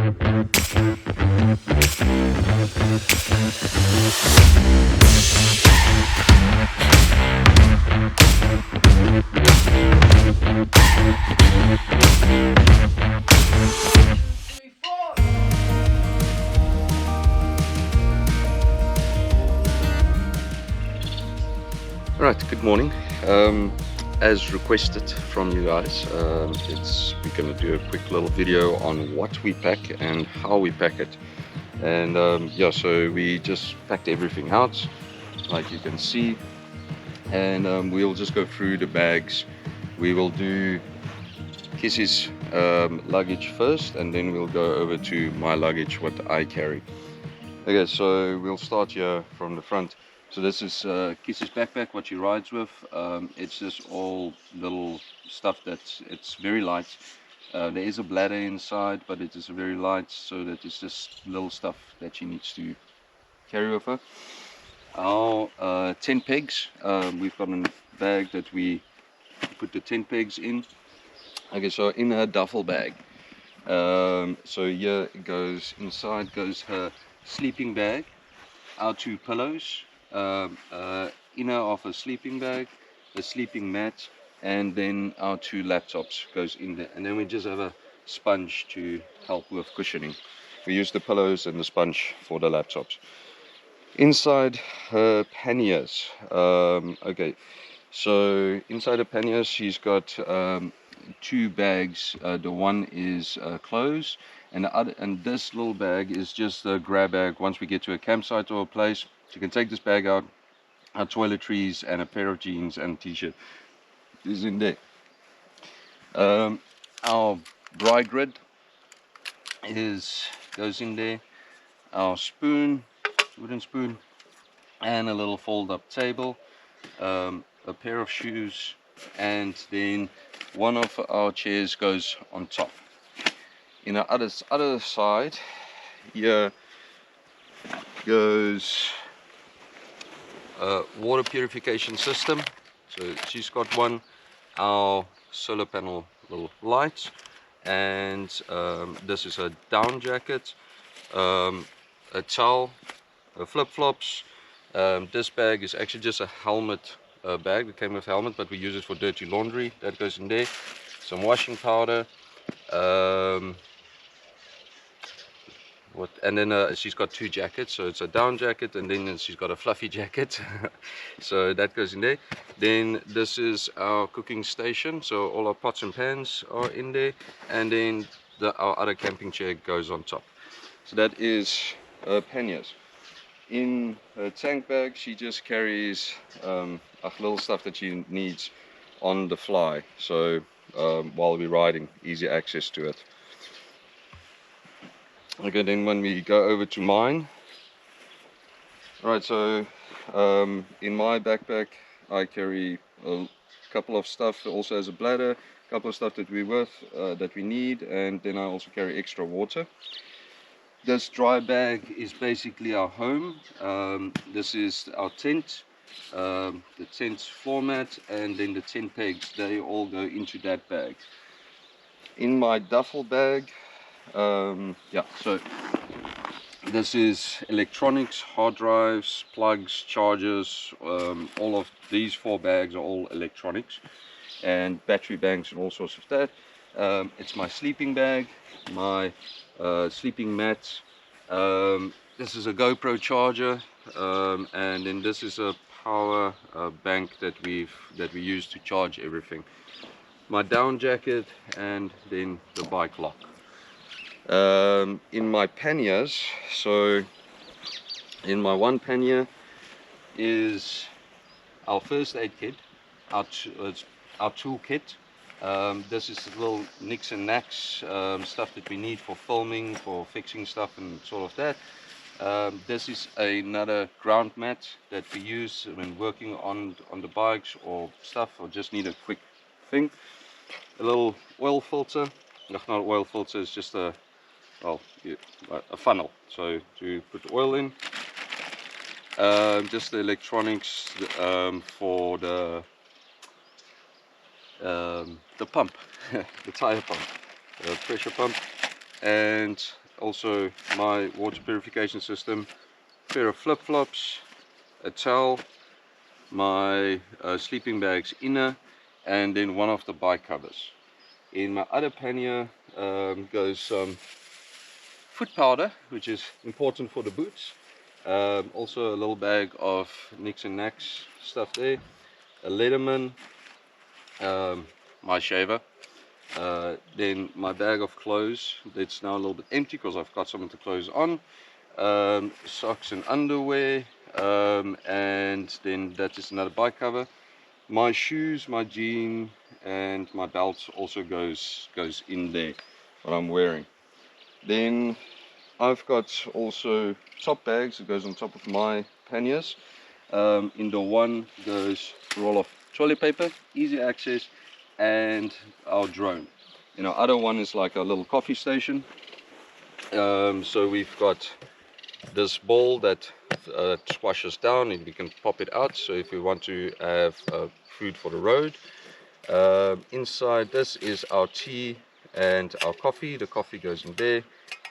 Right, good morning. As requested from you guys, we're going to do a quick little video on what we pack and how we pack it. And yeah, so we just packed everything out, like you can see, and we'll just go through the bags. We will do Kiss's luggage first, and then we'll go over to my luggage, what I carry. Okay, so we'll start here from the front. So this is Kiss's backpack, what she rides with. It's just all little stuff it's very light. There is a bladder inside, but it is very light, so that it's just little stuff that she needs to carry with her. Our tent pegs, we've got a bag that we put the tent pegs in. Okay, so in her duffel bag. So here it goes, inside goes her sleeping bag, our 2 pillows, inner of a sleeping bag, the sleeping mat, and then our 2 laptops goes in there. And then we just have a sponge to help with cushioning. We use the pillows and the sponge for the laptops. Inside her panniers, okay, so inside the panniers she's got 2 bags. The one is clothes, and the other, and this little bag is just a grab bag. Once we get to a campsite or a place, you can take this bag out. Our toiletries and a pair of jeans and t-shirt is in there. Our dry grid goes in there. Our spoon, wooden spoon, and a little fold-up table, a pair of shoes, and then one of our chairs goes on top. In the other side here goes a water purification system. So she's got one, our solar panel little lights, and this is a down jacket, a towel, flip-flops. This bag is actually just a helmet bag. It came with helmet, but we use it for dirty laundry. That goes in there. Some washing powder. And then she's got 2 jackets, so it's a down jacket, and then she's got a fluffy jacket. So that goes in there. Then this is our cooking station, so all our pots and pans are in there, and then our other camping chair goes on top. So that is panniers. In her tank bag she just carries little stuff that she needs on the fly, so while we're riding, easy access to it. Okay, then when we go over to mine, alright, so in my backpack I carry a couple of stuff, also as a bladder, a couple of stuff that we need, and then I also carry extra water. This dry bag is basically our home. This is our tent, the tent floor mat, and then the tent pegs, they all go into that bag. In my duffel bag, yeah, so this is electronics, hard drives, plugs, chargers. All of these 4 bags are all electronics, and battery banks and all sorts of that. It's my sleeping bag, my sleeping mat. This is a GoPro charger, and then this is a power bank that we use to charge everything. My down jacket, and then the bike lock. In my panniers, so in my one pannier is our first aid kit, our tool kit. This is the little nicks and knacks, stuff that we need for filming, for fixing stuff and sort of that. This is another ground mat that we use when working on the bikes or stuff, or just need a quick thing. A little oil filter, not an oil filter, it's just a funnel, so to put the oil in. Just the electronics for the pump, the tire pump, the pressure pump, and also my water purification system, pair of flip-flops, a towel, my sleeping bag's inner, and then one of the bike covers. In my other pannier goes some foot powder, which is important for the boots. Also a little bag of nicks and knacks stuff there, a Leatherman, my shaver, then my bag of clothes that's now a little bit empty because I've got some of the clothes on, socks and underwear, and then that is another bike cover. My shoes, my jean, and my belt also goes in there, what I'm wearing. Then I've got also top bags that goes on top of my panniers. In the one goes a roll of toilet paper, easy access, and our drone. In our other one is like a little coffee station. So we've got this bowl that squashes down and we can pop it out. So if we want to have food for the road. Inside this is our tea and our coffee. The coffee goes in there.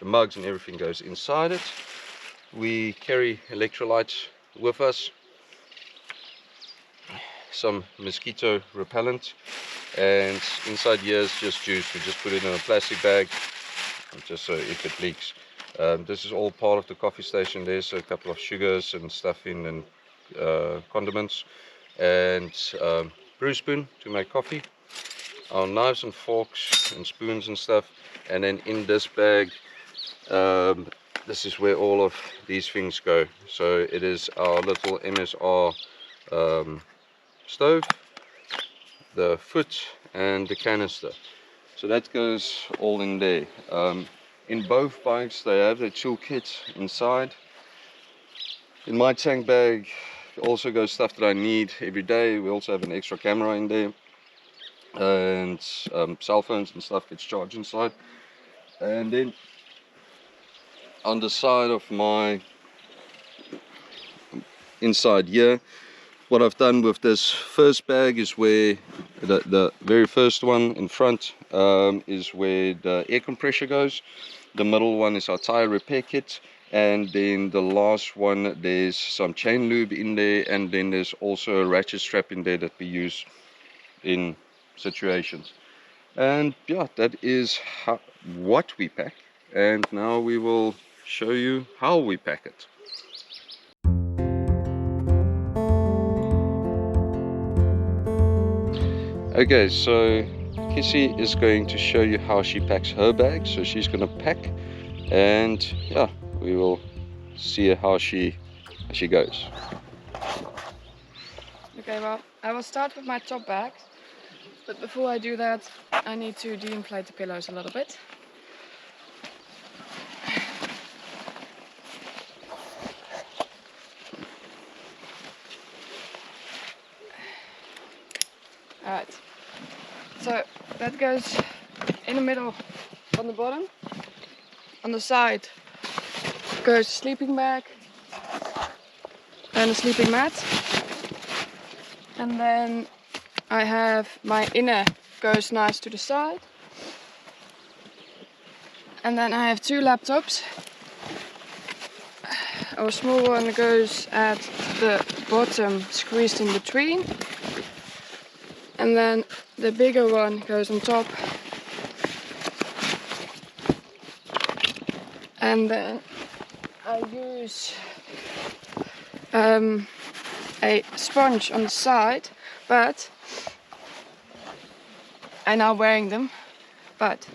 The mugs and everything goes inside it. We carry electrolytes with us, some mosquito repellent, and inside here is just juice. We just put it in a plastic bag just so if it leaks. This is all part of the coffee station. There's a couple of sugars and stuff in, and condiments, and brew spoon to make coffee, our knives and forks and spoons and stuff. And then in this bag, this is where all of these things go. So it is our little MSR stove, the foot, and the canister. So that goes all in there. In both bikes they have the toolkit inside. In my tank bag also goes stuff that I need every day. We also have an extra camera in there, and cell phones and stuff gets charged inside. And then on the side of my inside here, what I've done with this first bag is where the very first one in front is where the air compressor goes. The middle one is our tire repair kit, and then the last one there's some chain lube in there, and then there's also a ratchet strap in there that we use in situations. And yeah, that is what we pack, and now we will show you how we pack it. Okay, so Kissy is going to show you how she packs her bag. So she's going to pack, and yeah, we will see how she goes. Okay, well, I will start with my top bag, but before I do that, I need to de-inflate the pillows a little bit. Alright, so that goes in the middle on the bottom. On the side goes a sleeping bag and a sleeping mat. And then I have my inner goes nice to the side. And then I have two laptops. Our small one goes at the bottom, squeezed in between. And then the bigger one goes on top. And then I use a sponge on the side, but I'm now wearing them. But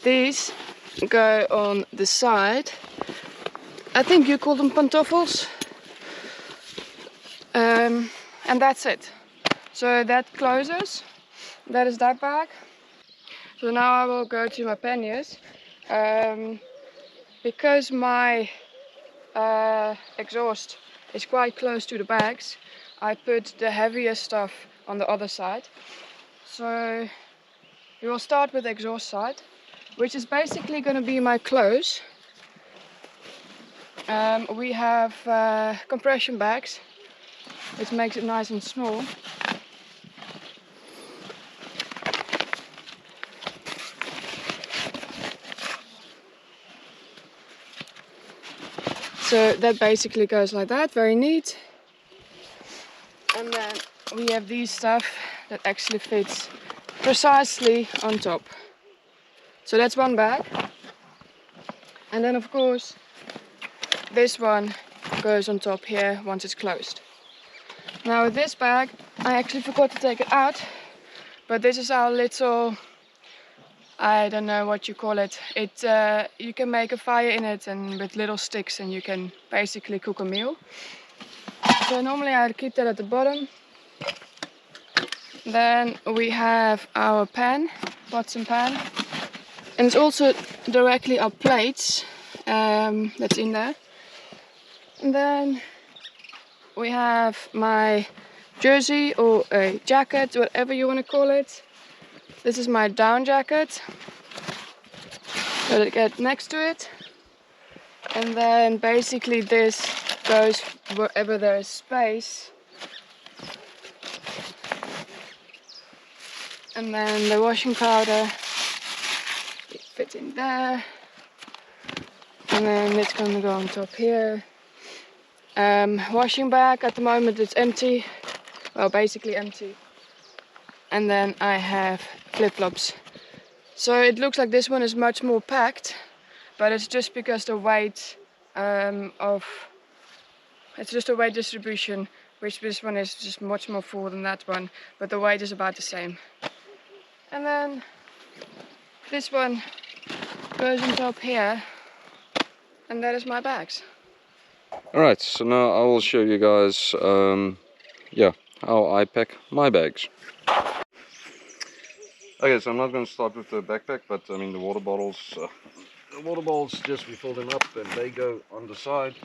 these go on the side. I think you call them pantoffels. And that's it. So that closes. That is that bag. So now I will go to my panniers. Because my exhaust is quite close to the bags, I put the heavier stuff on the other side. So we will start with the exhaust side, which is basically going to be my clothes. We have compression bags, which makes it nice and small. So that basically goes like that, very neat. And then we have these stuff that actually fits precisely on top. So that's one bag. And then of course this one goes on top here once it's closed. Now with this bag, I actually forgot to take it out, but this is our little, I don't know what you call it. You can make a fire in it and with little sticks, and you can basically cook a meal. So normally I keep that at the bottom. Then we have our pan, pots and pan, and it's also directly our plates that's in there. And then we have my jersey or a jacket, whatever you want to call it. This is my down jacket. So I get next to it. And then basically this goes wherever there is space. And then the washing powder, it fits in there. And then it's going to go on top here. Washing bag, at the moment it's empty. Well, basically empty. And then I have flip-flops. So it looks like this one is much more packed, but it's just because the weight it's just a weight distribution, which this one is just much more full than that one, but the weight is about the same. And then this one goes on top here, and that is my bags. Alright, so now I will show you guys how I pack my bags. Okay, so I'm not going to start with the backpack, but I mean the water bottles. The water bottles, just we fill them up and they go on the side.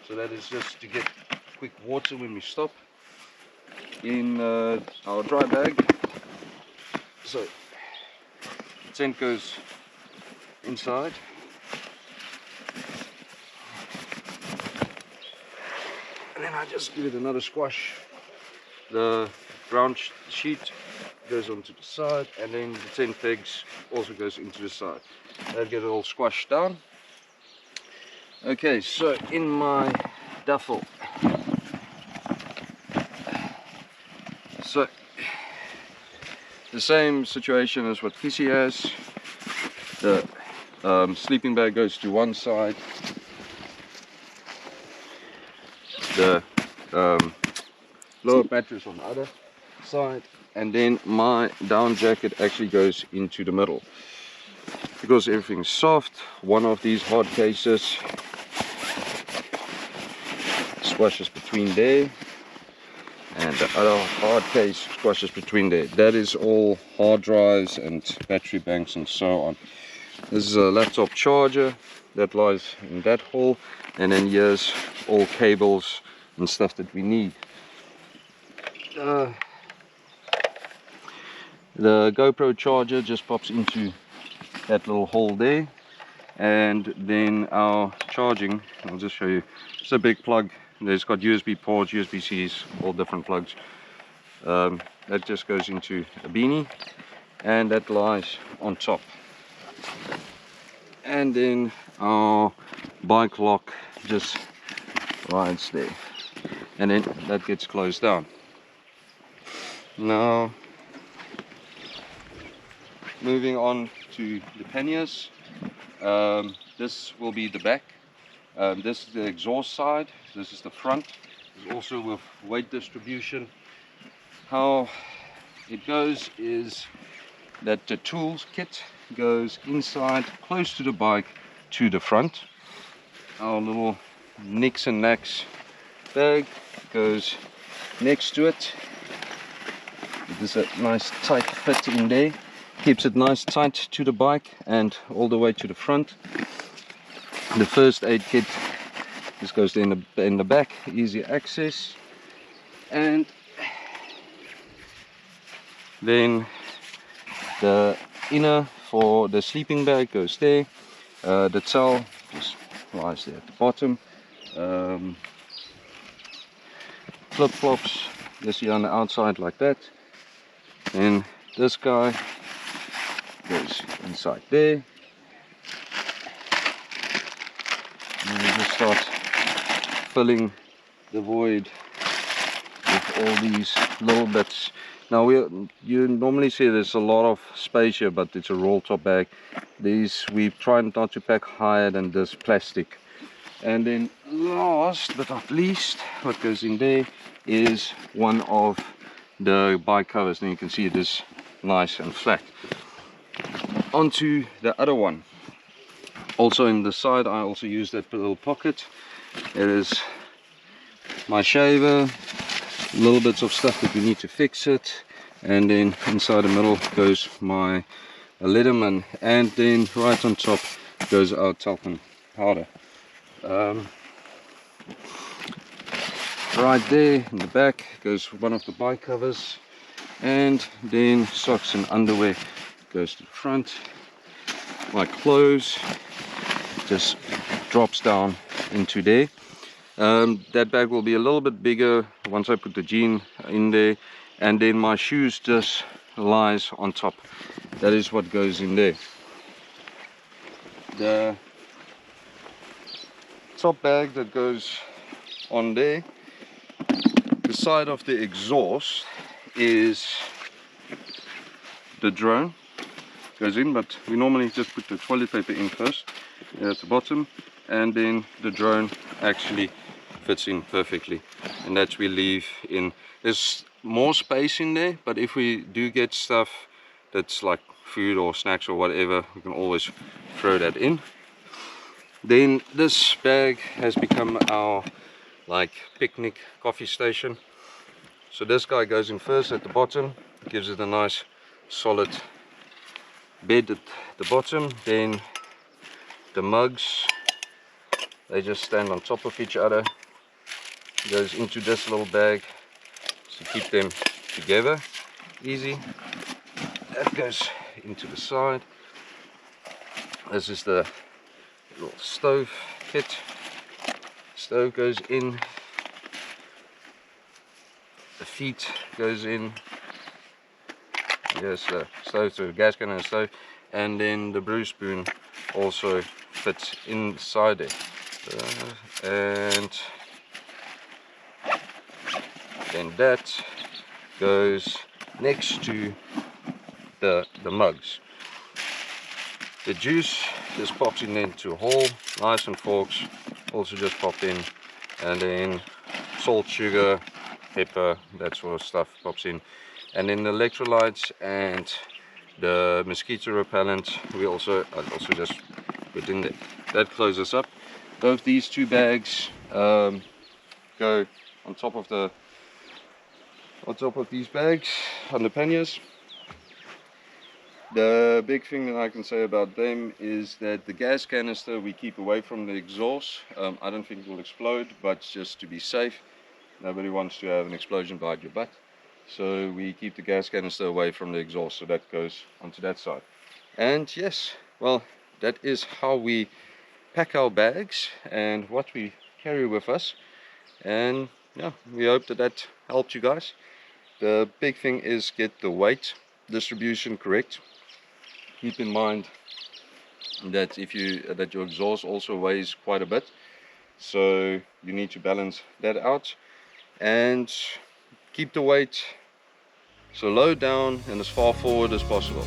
So that is just to get quick water when we stop. In our dry bag, so the tent goes inside. And then I just give it another squash. The ground sheet goes onto the side, and then the tent pegs also goes into the side. That get it all squashed down. Okay, so in my duffel, so the same situation as what Kissy has. The sleeping bag goes to one side. The lower mattress on the other side, and then my down jacket actually goes into the middle. Because everything's soft, one of these hard cases squashes between there, and the other hard case squashes between there. That is all hard drives and battery banks and so on. This is a laptop charger that lies in that hole, and then here's all cables and stuff that we need. The GoPro charger just pops into that little hole there, and then our charging, I'll just show you, it's a big plug. There's got USB ports, USB-Cs, all different plugs. That just goes into a beanie, and that lies on top. And then our bike lock just rides there, and then that gets closed down. Now moving on to the panniers, this will be the back, this is the exhaust side, this is the front. There's also with weight distribution. How it goes is that the tools kit goes inside close to the bike to the front. Our little nicks and knacks bag goes next to it. There's a nice tight fit in there, keeps it nice tight to the bike and all the way to the front. The first aid kit, this goes in the back, easy access. And then the inner for the sleeping bag goes there. The towel just lies there at the bottom. Flip-flops just here on the outside like that. And this guy goes inside there. And we just start filling the void with all these little bits. Now you normally see there's a lot of space here, but it's a roll top bag. These we try not to pack higher than this plastic. And then last but not least, what goes in there is one of the bike covers. And you can see it is nice and flat. Onto the other one. Also in the side I also use that little pocket. It is my shaver, little bits of stuff that we need to fix it, and then inside the middle goes my Leatherman, and then right on top goes our talcum powder. Right there in the back goes one of the bike covers, and then socks and underwear goes to the front. My clothes just drops down into there. That bag will be a little bit bigger once I put the jean in there, and then my shoes just lies on top. That is what goes in there. The top bag that goes on there, the side of the exhaust is the drone goes in, but we normally just put the toilet paper in first at the bottom, and then the drone actually fits in perfectly, and that we leave in. There's more space in there, but if we do get stuff that's like food or snacks or whatever, we can always throw that in. Then this bag has become our like picnic coffee station. So this guy goes in first at the bottom, gives it a nice solid bed at the bottom. Then the mugs, they just stand on top of each other. Goes into this little bag to keep them together easy. That goes into the side. This is the little stove kit. Stove goes in. The feet goes in. Yes, the stove, so gas can and stove, and then the brew spoon also fits inside there. And then that goes next to the mugs. The juice just pops in into a hole. Knives and forks also just pop in, and then salt, sugar, pepper, that sort of stuff pops in. And then the electrolytes and the mosquito repellent I also just put in there. That closes up. Both these two bags go on top of these bags on the panniers. The big thing that I can say about them is that the gas canister we keep away from the exhaust. I don't think it will explode, but just to be safe, nobody wants to have an explosion behind your butt. So we keep the gas canister away from the exhaust, so that goes onto that side. And yes, well, that is how we pack our bags and what we carry with us. And yeah, we hope that helped you guys. The big thing is get the weight distribution correct. Keep in mind that that your exhaust also weighs quite a bit, so you need to balance that out, and keep the weight so low down and as far forward as possible.